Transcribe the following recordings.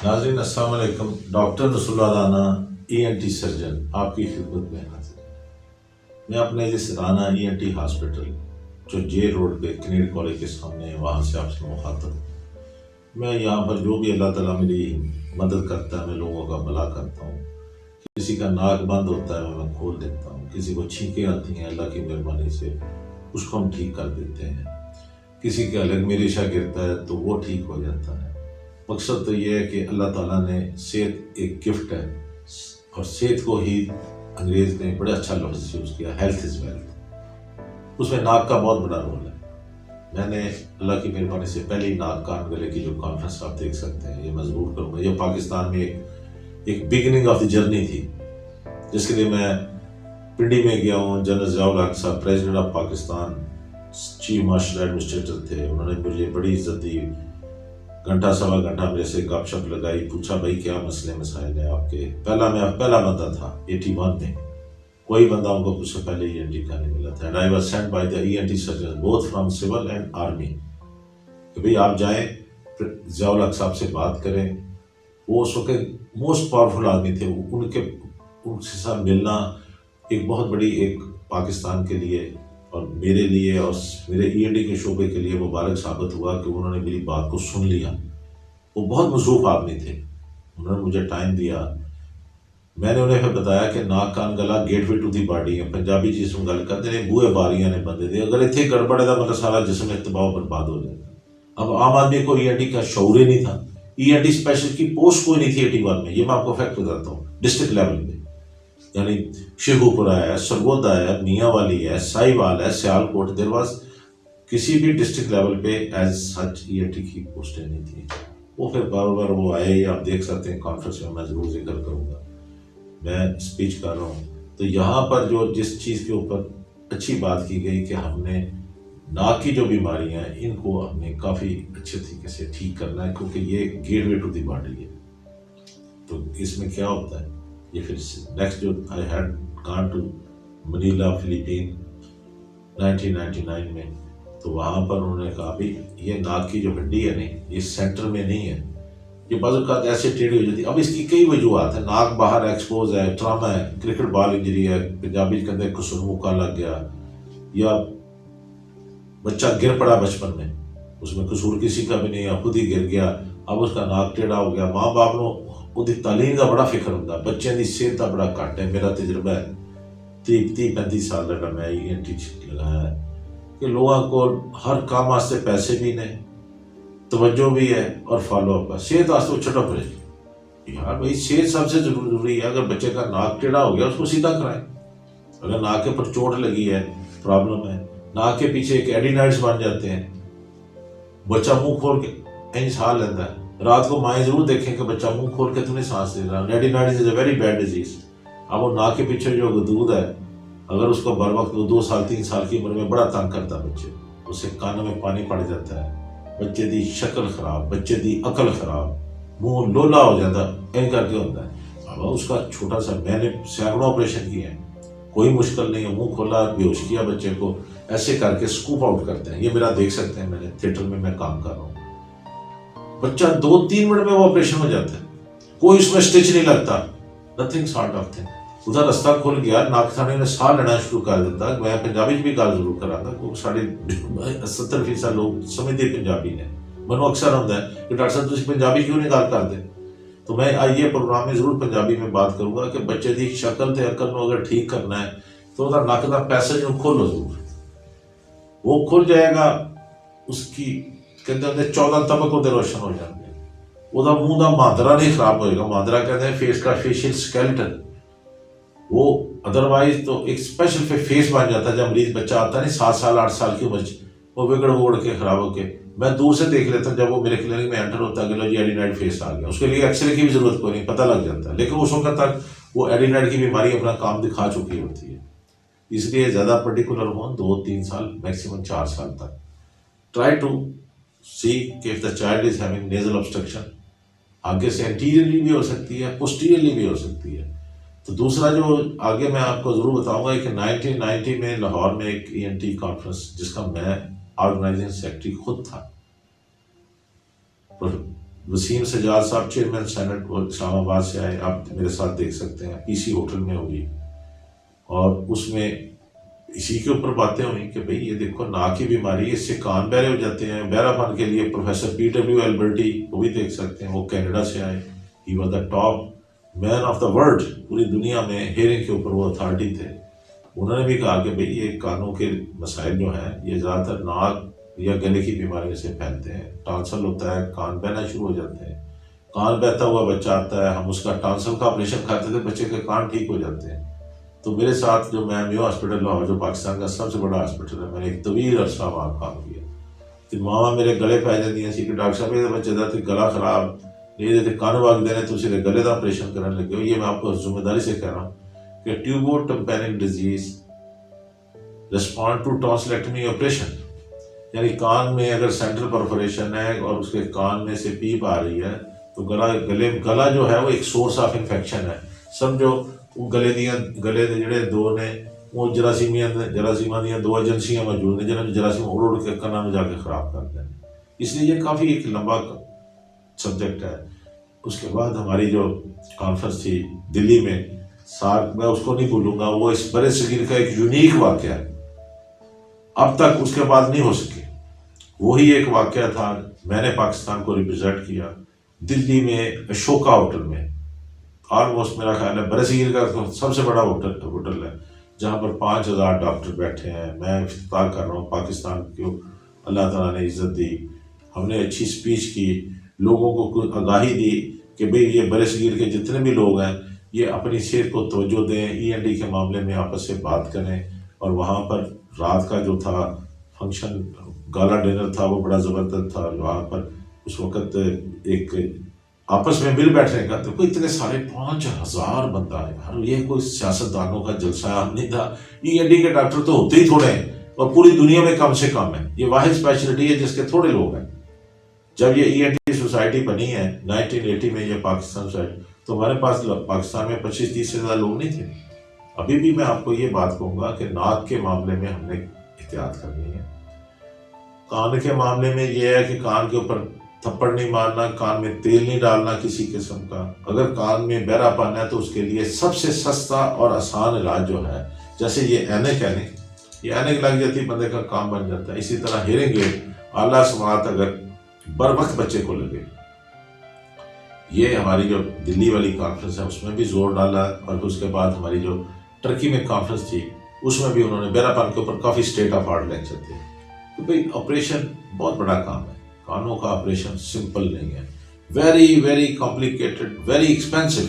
ناظرین السلام علیکم. ڈاکٹر رسول اللہ رانا ENT سرجن آپ کی خدمت میں حاضر. میں اپنے جس رانا ENT ہاسپٹل جو جے روڈ پہ کنیڈ کالج کے سامنے وہاں سے آپ سے مخاطب. میں یہاں پر جو بھی اللہ تعالیٰ میری مدد کرتا ہے میں لوگوں کا بھلا کرتا ہوں. کسی کا ناک بند ہوتا ہے میں کھول دیتا ہوں. کسی کو چھینکیں آتی ہیں اللہ کی مہربانی سے اس کو ہم ٹھیک کر دیتے ہیں. کسی کا الگ میں ریشہ گرتا ہے تو وہ ٹھیک ہو جاتا ہے. مقصد تو یہ ہے کہ اللہ تعالیٰ نے صحت ایک گفٹ ہے اور صحت کو ہی انگریز نے بڑا اچھا لفظ یوز کیا ہیلتھ از ویلتھ. اس میں ناک کا بہت بڑا رول ہے. میں نے اللہ کی مہربانی سے پہلی ناک کان گلے کی جو کانفرنس آپ دیکھ سکتے ہیں یہ میں ضرور کروں گا. یہ پاکستان میں ایک بگننگ آف دی جرنی تھی جس کے لیے میں پنڈی میں گیا ہوں. جنرل ضیاء الحق صاحب president of Pakistan chief marshal administrator تھے. انہوں نے مجھے بڑی عزت دی. گھنٹہ سوا گھنٹہ میرے سے گپ شپ لگائی. پوچھا بھائی کیا مسئلے مسائل ہیں آپ کے. پہلا بندہ تھا 81 میں. کوئی بندہ ان کو کچھ سے پہلے ENT کا نہیں ملا تھا. I was sent by the ENT surgeons both from civil and army کہ بھئی آپ جائیں ضیاء الحق صاحب سے بات کریں. وہ اس وقت موسٹ پاورفل آدمی تھے. ان کے ساتھ ملنا ایک بہت بڑی ایک پاکستان کے لیے اور میرے لیے اور میرے ENT کے شعبے کے لیے مبارک ثابت ہوا کہ انہوں نے میری بات کو سن لیا. وہ بہت مصروف آدمی تھے. انہوں نے مجھے ٹائم دیا. میں نے انہیں بتایا کہ ناک کان گلا gateway to the body ہے. پنجابی جس میں گل کرتے ہیں بوئے باریاں نے بندے دے. اگر اتنے گڑبڑ ہے مطلب سارا جسم تباہ و برباد ہو جاتا. اب عام آدمی کو ENT کا شعور ہی نہیں تھا. ENT اسپیشل کی پوسٹ کوئی نہیں تھی 81 میں. یہ میں آپ کو فیکٹ بتاتا ہوں. ڈسٹرکٹ لیول پہ یعنی شیخو پورہ ہے، سرگودا ہے، میاں والی ہے، ساہیوال ہے، سیال کوٹ. دیر واز کسی بھی ڈسٹرکٹ لیول پہ ایز سچ ENT کی پوسٹیں نہیں تھیں. وہ پھر بار بار وہ آئے. آپ دیکھ سکتے ہیں کانفرنس میں ضرور ذکر کروں گا. میں اسپیچ کر رہا ہوں تو یہاں پر جو جس چیز کے اوپر اچھی بات کی گئی کہ ہم نے ناک کی جو بیماریاں ہیں ان کو ہم نے کافی اچھے طریقے سے ٹھیک کرنا ہے کیونکہ یہ gateway to the body ہے. تو اس میں کیا ہوتا ہے یہ پھر نیکسٹ جو آئی ہیڈ گان ٹو منیلا فلیپین 1999 میں. تو وہاں پر انہوں نے کہا بھی یہ ناک کی جو ہڈی ہے نہیں یہ سینٹر میں نہیں ہے. یہ بعض اوقات ایسے ٹیڑھی ہو جاتی ہے. اب اس کی کئی وجوہات ہیں. ناک باہر ایکسپوز ہے، ٹراما ہے، کرکٹ بال انجری ہے، پنجابی کے اندر کسر موقع لگ گیا، یا بچہ گر پڑا بچپن میں اس میں قصور کسی کا بھی نہیں ہے، خود ہی گر گیا. اب اس کا ناک ٹیڑھا ہو گیا. ماں باپ نو وہ تعلیم کا بڑا فکر ہوتا ہے. بچے کی صحت کا بڑا گھٹ ہے. میرا تجربہ ہے 30-35 سال کا میں ENT لگایا ہے کہ لوگوں کو ہر کام واسطے پیسے بھی نے توجہ بھی ہے اور فالو اپ ہے. صحت واسطے وہ چھٹا پڑے یار بھائی صحت سب سے ضروری ہے. اگر بچے کا ناک ٹیڑھا ہو گیا اس کو سیدھا کرائیں. اگر ناک کے پر چوٹ لگی ہے پرابلم ہے. ناک کے پیچھے ایک ایڈینائڈس بن جاتے ہیں. بچہ منہ کھول کے انج سانس لیتا ہے. رات کو مائیں ضرور دیکھیں کہ بچہ منہ کھول کے تو نہیں سانس لے رہا. ایڈینائڈس از اے ویری بیڈ ڈیزیز. اب وہ ناک کے پیچھے جو دودھ ہے اگر اس کو بر وقت 2 سال 3 سال کی عمر میں بڑا تنگ کرتا ہے بچے. اس سے کانوں میں پانی پڑ جاتا ہے. بچے دی شکل خراب، بچے دی عقل خراب، منہ لولا ہو جاتا این کر کے ہوتا ہے. اب اس کا چھوٹا سا میں نے سینکڑوں آپریشن کیے ہیں. کوئی مشکل نہیں ہے. منہ کھولا بے ہوش کیا بچے کو ایسے کر کے اسکوپ آؤٹ کرتے ہیں. یہ میرا دیکھ سکتے ہیں. میں نے تھیٹر میں کام کر رہا ہوں. بچہ 2-3 منٹ میں وہ آپریشن ہو جاتا ہے. کوئی اس میں اسٹچ نہیں لگتا. Nothing sort of thing. ادھر رستہ کھل گیا. ناک تھانے نے سانس لینا شروع کر دیتا. میں پنجابی بھی گل ضرور کرا تھا. 70% لوگ سمجھتے پنجابی نے. منو اکثر ہوتا ہے کہ ڈاکٹر صاحب تسی پنجابی کیوں نہیں گل کرتے. تو میں آئیے پروگرام میں ضرور پنجابی میں بات کروں گا کہ بچے دی شکل تے عقل نو اگر ٹھیک کرنا ہے تو ادھر نک کا پیسج کھولو ضرور. وہ کھل جائے گا. اس کی کہتے ہیں 14 طبق ہوتے روشن ہو جاتے ہیں. وہ منہ کا ماندرا نہیں خراب ہوئے گا. ماندرا کہتے ہیں فیس کا فیشیل سکیلٹن. وہ ادروائز تو ایک اسپیشل فیس بن جاتا ہے. جب مریض بچہ آتا ہے نہیں 7 سال 8 سال کی عمر وہ بگڑ بگڑ کے خراب ہو کے میں دور سے دیکھ لیتا ہوں. جب وہ میرے کلینک میں انٹر ہوتا ہے کہ لو جی ایڈینائڈ فیس آ گیا. اس کے لیے ایکس رے کی بھی ضرورت کوئی نہیں، پتہ لگ جاتا ہے. لیکن اس وقت تک وہ ایڈینائڈ کی بیماری اپنا کام دکھا چکی ہوتی ہے. اس لیے زیادہ پرٹیکولر ہوں 2-3 سال میکسیمم 4 سال تک. ٹرائی ٹو سی کہ if the child is having nasal obstruction آگے سے انٹیریرلی بھی ہو سکتی ہے، پوسٹیریرلی بھی ہو سکتی ہے. تو دوسرا جو آگے میں آپ کو ضرور بتاؤں گا کہ 1990 میں لاہور میں ایک ENT کانفرنس جس کا میں آرگنائزنگ سیکرٹری خود تھا. وسیم سجاد صاحب چیئرمین سینٹ وہ اسلام آباد سے آئے، آپ میرے ساتھ دیکھ سکتے ہیں، پی سی ہوٹل میں ہوئی، اور اس میں اسی کے اوپر باتیں ہوئی کہ بھئی یہ دیکھو ناک کی بیماری ہے، اس سے کان بہرے ہو جاتے ہیں۔ بہرا پن کے لیے پروفیسر پی ڈبلیو البرٹی وہ بھی دیکھ سکتے ہیں، وہ کینیڈا سے آئے، he was the top man of the world, پوری دنیا میں ہیئرنگ کے اوپر وہ اتھارٹی تھے۔ انہوں نے بھی کہا کہ بھئی یہ کانوں کے مسائل جو ہیں یہ زیادہ تر ناک یا گلے کی بیماریوں سے پھیلتے ہیں، ٹانسل ہوتا ہے، کان بہنا شروع ہو جاتے ہیں، کان بہتا ہوا بچہ آتا ہے، ہم اس کا ٹانسل کا آپریشن کرتے تھے، بچے کے کان ٹھیک ہو جاتے ہیں۔ تو میرے ساتھ جو میں میو ہاسپٹل لاہور جو پاکستان کا سب سے بڑا ہاسپٹل ہے، میں نے ایک طویل عرصہ وہاں کام کیا۔ پھر ماما میرے گلے پی جاتی سی کہ ڈاکٹر صاحب یہ بچے دا گلا خراب نہیں دیتے کان واگ دینے تو اسے گلے کا آپریشن کرنے لگے ہو۔ یہ میں آپ کو ذمہ داری سے کہہ رہا ہوں کہ ٹیوبو tympanic disease respond to ٹانسلیکٹمی operation, یعنی کان میں اگر سینٹرل پرفوریشن ہے اور اس کے کان میں سے پیپ آ رہی ہے تو گلا جو ہے وہ ایک سورس آف انفیکشن ہے۔ سمجھو گلے دے جڑے دو نے وہ جراثیماں دیاں دو ایجنسیاں موجود ہیں جنہوں جراثیم اڑ کے کناں میں جا کے خراب کرتے ہیں، اس لیے یہ کافی ایک لمبا سبجیکٹ ہے۔ اس کے بعد ہماری جو کانفرنس تھی دلی میں، سارک میں اس کو نہیں بھولوں گا، وہ اس برے صغیر کا ایک یونیک واقعہ ہے، اب تک اس کے بعد نہیں ہو سکے۔ وہی ایک واقعہ تھا، میں نے پاکستان کو ریپرزینٹ کیا دلی میں اشوکا ہوٹل میں، آلموسٹ میرا خیال ہے برے صغیر کا سب سے بڑا ہوٹل ہے، جہاں پر 5000 ڈاکٹر بیٹھے ہیں۔ میں افتتاح کر رہا ہوں، پاکستان کو اللہ تعالیٰ نے عزت دی، ہم نے اچھی سپیچ کی، لوگوں کو آگاہی دی کہ بھئی یہ برے صغیر کے جتنے بھی لوگ ہیں یہ اپنی صحت کو توجہ دیں، ای این ٹی کے معاملے میں آپس سے بات کریں۔ اور وہاں پر رات کا جو تھا فنکشن گالا ڈنر تھا وہ بڑا زبردست تھا، وہاں پر اس وقت ایک آپس میں مل بیٹھنے کا تو کوئی اتنے سارے 5000 بندہ ہے یار، یہ کوئی سیاستدانوں کا جلسہ عام نہیں تھا۔ ای این ٹی کے ڈاکٹر تو ہوتے ہی تھوڑے ہیں اور پوری دنیا میں کم سے کم ہے، یہ واحد اسپیشلٹی ہے جس کے تھوڑے لوگ ہیں۔ جب یہ ای این ٹی سوسائٹی بنی ہے 1980 میں، یہ پاکستان سوسائٹی، تو ہمارے پاس پاکستان میں 25-30 سے زیادہ لوگ نہیں تھے۔ ابھی بھی میں آپ کو یہ بات کہوں گا کہ ناک کے معاملے میں ہم نے احتیاط کرنی ہے۔ کان کے معاملے میں یہ ہے کہ کان کے اوپر تھپڑ نہیں مارنا، کان میں تیل نہیں ڈالنا کسی قسم کا۔ اگر کان میں بہرا پن ہے تو اس کے لیے سب سے سستا اور آسان علاج جو ہے، جیسے یہ یہ اینک لگ جاتی بندے کا کام بن جاتا ہے، اسی طرح ہیئرنگ ایڈ اعلیٰ سماعت اگر بر وقت بچے کو لگے۔ یہ ہماری جو دلی والی کانفرنس ہے اس میں بھی زور ڈالا، اور پھر اس کے بعد ہماری جو ٹرکی میں کانفرنس تھی اس میں بھی انہوں نے بہرا پن کے اوپر کافی اسٹیٹ آف آرٹ لیکچر تھے کہ بھئی آپریشن بہت بڑا کام ہے، کانوں کا آپریشن سمپل نہیں ہے، very very complicated, very expensive.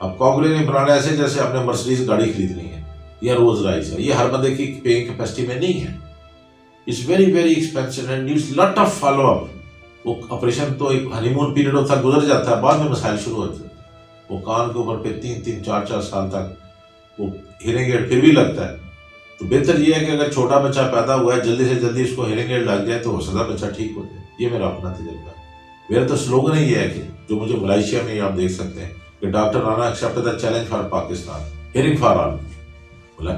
اب کوگلے نے بنانا ایسے جیسے آپ نے مرسڈیز گاڑی خریدنی ہے یا روز رائز ہے، یہ ہر بندے کی پیئنگ کیپیسٹی میں نہیں ہے۔ It's very very expensive and needs lot of follow up. وہ آپریشن تو ایک ہنی مون پیریڈ ہوتا ہے، گزر جاتا ہے، بعد میں مسائل شروع ہوتے ہیں۔ وہ کان کے اوپر پہ 3-4 سال تک وہ ہیئرنگ ایڈ پھر بھی لگتا ہے۔ تو بہتر یہ ہے کہ اگر چھوٹا بچہ پیدا ہوا ہے جلدی سے جلدی اس کو ہیئرنگ ایڈ لگ جائے تو ہو سکتا ہے بچہ ٹھیک ہو جائے۔ یہ میرا اپنا تجربہ ہے۔ میرا تو سلوگن ہی یہ ہے کہ جو مجھے ملائیشیا میں آپ دیکھ سکتے ہیں کہ doctor Rana accept the challenge for Pakistan, hearing for all.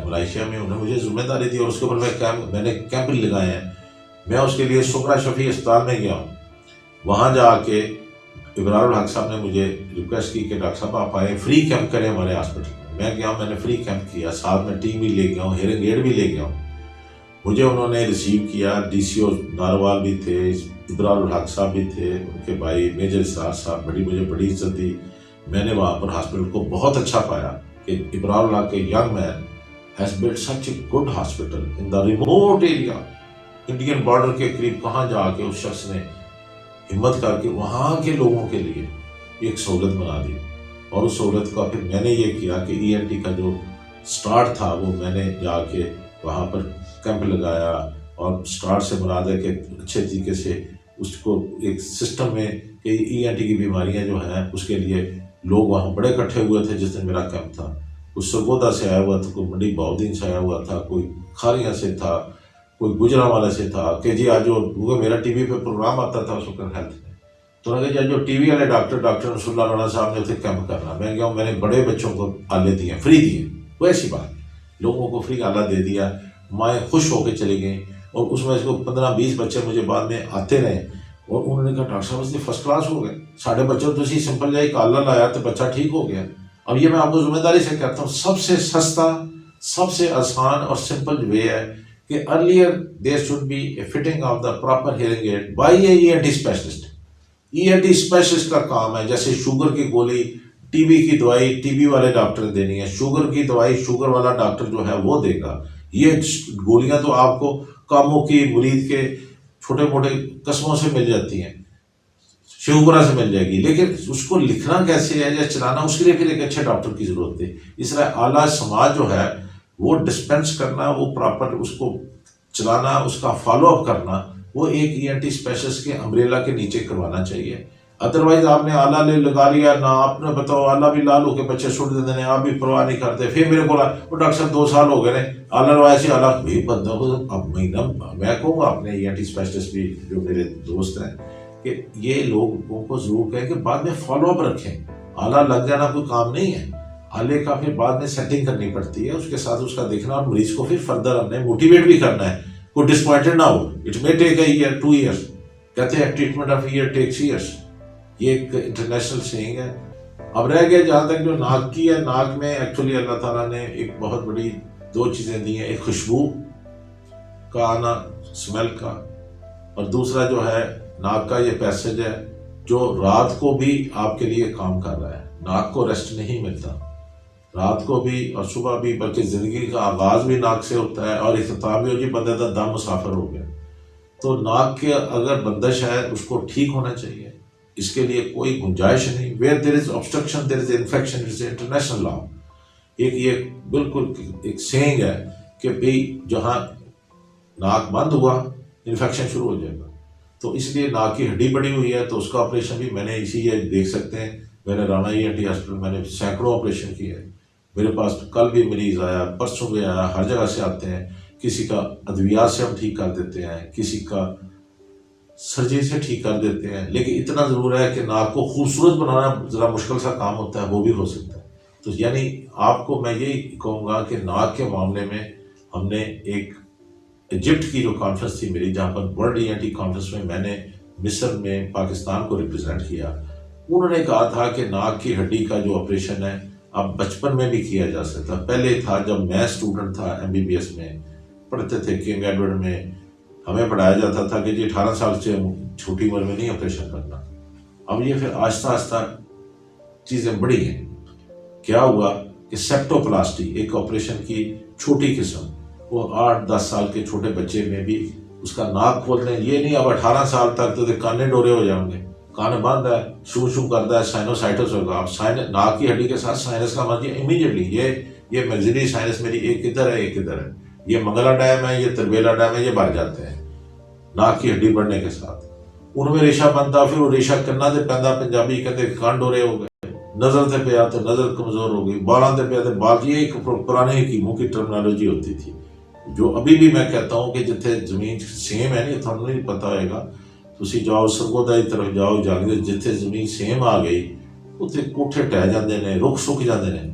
Malaysia میں انہوں نے مجھے ذمہ داری دی اور اس کے اوپر میں نے کیمپ لگائے ہیں۔ میں اس کے لیے سمرا شفیع اسپتال میں گیا ہوں، وہاں جا کے ابرار الحق صاحب نے مجھے ریکویسٹ کی کہ ڈاکٹر صاحب آپ آئیں فری کیمپ کریں ہمارے ہاسپٹل میں۔ میں گیا ہوں، میں نے فری کیمپ کیا، ساتھ میں ٹیم بھی لے گیا ہوں، ہیئرنگ ایڈ بھی لے گیا ہوں۔ مجھے انہوں نے ریسیو کیا، ڈی سی او ناروال بھی تھے، ابرار الحق صاحب بھی تھے، ان کے بھائی میجر اسرار صاحب، مجھے بڑی عزت دی۔ میں نے وہاں پر ہاسپٹل کو بہت اچھا پایا کہ ابرار الحق کے young man has build such a good hospital in the remote area, Indian border کے قریب کہاں جا کے اس شخص نے ہمت کر کے وہاں کے لوگوں کے لیے ایک سہولت بنا دی۔ اور اس سہولت کا پھر میں نے یہ کیا کہ ای این ٹی کا جو سٹارٹ تھا وہ میں نے جا کے وہاں پر کیمپ لگایا، اور سٹارٹ سے مراد ہے کہ اچھے طریقے سے اس کو ایک سسٹم میں کہ ای این ٹی کی بیماریاں جو ہیں اس کے لیے لوگ وہاں بڑے اکٹھے ہوئے تھے۔ جس دن میرا کیمپ تھا کوئی سرگودا سے آیا ہوا تھا، کوئی منڈی بہودین سے آیا ہوا تھا، کوئی کھاریاں سے تھا، کوئی گجرانوالے سے تھا کہ جی آج جو میرا ٹی وی پہ پروگرام آتا تھا اس وقت ہیلتھ میں، تو انہوں نے کہا جو ٹی وی والے ڈاکٹر رسول اللہ رانا صاحب نے اتنے کیمپ کرنا۔ میں گیا ہوں، میں نے بڑے بچوں کو آلے دیے، فری دیے، وہ ایسی بات لوگوں کو فری آلہ دے دیا، مائیں خوش ہو کے چلی گئیں۔ اور اس میں اس کو 15-20 بچے مجھے بعد میں آتے رہے اور انہوں نے کہا ڈاکٹر صاحب اس فرسٹ کلاس ہو گئے، ساڈے بچوں تو اسی سمپل جائی کالا لایا تو بچہ ٹھیک ہو گیا۔ اب یہ میں آپ کو ذمہ داری سے کہتا ہوں، سب سے سستا، سب سے آسان اور سمپل وے ہے کہ earlier there should be a fitting of the proper hearing aid by a ENT specialist. ENT specialist کا کام ہے، جیسے شوگر کی گولی، ٹی بی کی دوائی ٹی بی والے ڈاکٹر دینی ہے، شوگر کی دوائی شوگر والا ڈاکٹر جو ہے وہ دے گا۔ یہ گولیاں تو آپ کو کاموں کی مرید کے چھوٹے موٹے قسموں سے مل جاتی ہیں، شیوپورا سے مل جائے گی، لیکن اس کو لکھنا کیسے ہے یا چلانا، اس کے لیے پھر ایک اچھے ڈاکٹر کی ضرورت ہے۔ اس طرح اعلیٰ سماج جو ہے وہ ڈسپینس کرنا، وہ پراپر اس کو چلانا، اس کا فالو اپ کرنا، وہ ایک ENT اسپیشلسٹ کے امبریلا کے نیچے کروانا چاہیے۔ ادروائز آپ نے آلہ لگا لیا نہ، آپ نے بتاؤ آلہ بھی لال ہو کے بچے سٹ دیتے ہیں، آپ بھی پرواہ نہیں کرتے، پھر میرے کو وہ ڈاکٹر صاحب 2 سال ہو گئے ہیں آلہ لگائے سے آلہ بھی بندہ کو اب مہینہ میں کہوں گا اپنے ENT اسپیشلسٹ بھی جو میرے دوست ہیں کہ یہ لوگوں کو ضرور کہیں کہ بعد میں فالو اپ رکھیں۔ آلہ لگ جانا کوئی کام نہیں ہے، آلے کا پھر بعد میں سیٹنگ کرنی پڑتی ہے، اس کے ساتھ اس کا دیکھنا، اور مریض کو پھر فردر ہم نے موٹیویٹ بھی کرنا ہے، کوئی ڈسپوائنٹڈ نہ ہو۔ It may take a year 2 years, کہتے ہیں treatment of ear takes years, یہ ایک انٹرنیشنل سینگ ہے۔ اب رہ گیا جہاں تک جو ناک کی ہے، ناک میں ایکچولی اللہ تعالیٰ نے ایک بہت بڑی 2 چیزیں دی ہیں، ایک خوشبو کا آنا، اسمیل کا، اور دوسرا جو ہے ناک کا یہ پیسج ہے جو رات کو بھی آپ کے لیے کام کر رہا ہے۔ ناک کو ریسٹ نہیں ملتا رات کو بھی اور صبح بھی، بلکہ زندگی کا آغاز بھی ناک سے ہوتا ہے اور اختتام بھی ہو جی بندے کا دم مسافر ہو گیا۔ تو ناک کے اگر بندش ہے اس کو ٹھیک ہونا چاہیے، اس کے لیے کوئی گنجائش نہیں۔ Where there is obstruction there is infection، it's international law. ایک یہ بالکل ایک سینگ ہے کہ بھئی جہاں ناک بند ہوا انفیکشن شروع ہو جائے گا۔ تو اس لیے ناک کی ہڈی بڑی ہوئی ہے تو اس کا آپریشن بھی میں نے اسی یہ دیکھ سکتے ہیں، میں نے رانا ENT ہاسپٹل میں نے سینکڑوں آپریشن کیے ہیں۔ میرے پاس کل بھی مریض آیا، پرسوں بھی آیا، ہر جگہ سے آتے ہیں، کسی کا ادویات سے ہم ٹھیک کر دیتے ہیں، کسی کا سرجری سے ٹھیک کر دیتے ہیں، لیکن اتنا ضرور ہے کہ ناک کو خوبصورت بنانا ذرا مشکل سا کام ہوتا ہے، وہ بھی ہو سکتا ہے۔ تو یعنی آپ کو میں یہی کہوں گا کہ ناک کے معاملے میں ہم نے ایک ایجپٹ کی جو کانفرنس تھی میری، جہاں پر ورلڈ ENT کانفرنس میں نے مصر میں پاکستان کو ریپرزینٹ کیا، انہوں نے کہا تھا کہ ناک کی ہڈی کا جو آپریشن ہے اب بچپن میں بھی کیا جا سکتا۔ پہلے تھا جب میں اسٹوڈنٹ تھا MBBS میں پڑھتے تھے کنگ ایڈورڈ میں، ہمیں پڑھایا جاتا تھا کہ جی 18 سال سے چھوٹی عمر میں نہیں آپریشن کرنا۔ اب یہ پھر آہستہ آہستہ چیزیں بڑی ہیں۔ کیا ہوا کہ سیپٹوپلاسٹی ایک آپریشن کی چھوٹی قسم، وہ 8-10 سال کے چھوٹے بچے میں بھی اس کا ناک کھول دیں۔ یہ نہیں اب 18 سال تک تو کانے ڈورے ہو جائیں گے، کان بند ہے، شو شو کرتا ہے، سائنوسائٹس ہوگا۔ اب ناک کی ہڈی کے ساتھ سائنس کا مطلب امیڈیٹلی یہ میگزری سائنس میری ایک ادھر ہے ایک ادھر ہے، یہ منگلا ڈیم ہے یہ تربیلا ڈیم ہے، یہ بڑھ جاتے ہیں ناک کی ہڈی بڑھنے کے ساتھ۔ ان میں ریشہ بنتا، پھر وہ ریشہ کرنا سے پہنتا، پنجابی کہتے کان ڈورے ہو گئے، نظر سے پہ آتے نظر کمزور ہو گئی، بالاں سے پہ آتے بال۔ یہ ایک پرانے حکیموں کی ٹرمنالوجی ہوتی تھی، جو ابھی بھی میں کہتا ہوں کہ جتنے زمین سیم ہے نہیں، تھوڑا نہیں پتا ہوئے گا، تسی جاؤ سرگودا کی طرف جاؤ جانے جتنے زمین سیم آ گئی اتنے کوٹھے ٹہ جاندے نے، رخ سک جاندے نے۔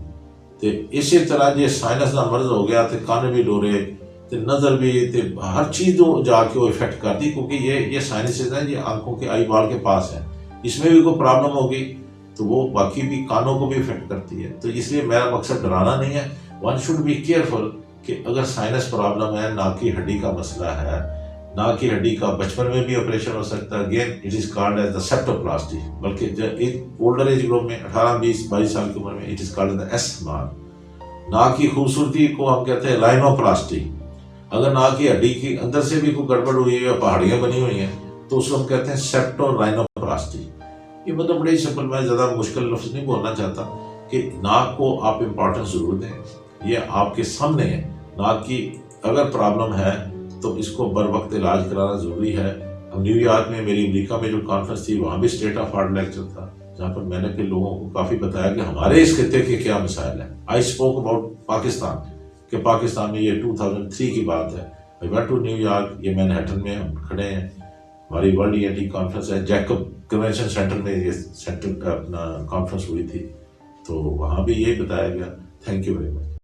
تے اسی طرح جی سائنس کا مرض ہو گیا تے کان بھی ڈورے تے نظر بھی تے ہر چیز تو جا کے وہ افیکٹ کرتی، کیونکہ یہ سائنسز ہیں، یہ آنکھوں کے آئی بال کے پاس ہیں، اس میں بھی کوئی پرابلم ہوگی تو وہ باقی بھی کانوں کو بھی افیکٹ کرتی ہے۔ تو اس لیے میرا مقصد ڈرانا نہیں ہے، ون شوڈ بی کیئرفل کہ اگر سائنس پرابلم ہے، ناک کی ہڈی کا مسئلہ ہے، ناک کی ہڈی کا بچپن میں بھی آپریشن ہو سکتا ہے، again it is called as the septoplasty, بلکہ ایک اولڈر ایج گروپ میں 18-20-22 سال کی عمر میں it is called the S mark. ناک کی خوبصورتی کو ہم کہتے ہیں رائنوپلاسٹی۔ اگر ناک کی ہڈی کی اندر سے بھی کوئی گڑبڑ ہوئی ہے یا پہاڑیاں بنی ہوئی ہیں تو اس کو ہم کہتے ہیں سیپٹو رائنوپلاسٹی۔ یہ مطلب بڑی سمپل، میں زیادہ مشکل لفظ نہیں بولنا چاہتا کہ ناک کو آپ امپورٹنس ضرور دیں، یہ آپ کے سامنے ہے۔ ناک کی اگر پرابلم ہے تو اس کو بر وقت علاج کرانا ضروری ہے۔ ہم نیو یارک میں میری امریکہ میں جو کانفرنس تھی وہاں بھی اسٹیٹ آف ہارٹ لیکچر تھا، جہاں پر میں نے پھر لوگوں کو کافی بتایا کہ ہمارے اس خطے کے کیا مسائل ہیں۔ آئی اسپوک اباؤٹ پاکستان، کہ پاکستان میں یہ 2003 کی بات ہے۔ I went to new York, یہ مینہٹن میں ہم کھڑے ہیں، ہماری ورلڈ ENT کانفرنس ہے، جیکب کنونشن سینٹر میں یہ سینٹر اپنا کانفرنس ہوئی تھی، تو وہاں بھی یہی بتایا گیا۔ Thank you very much.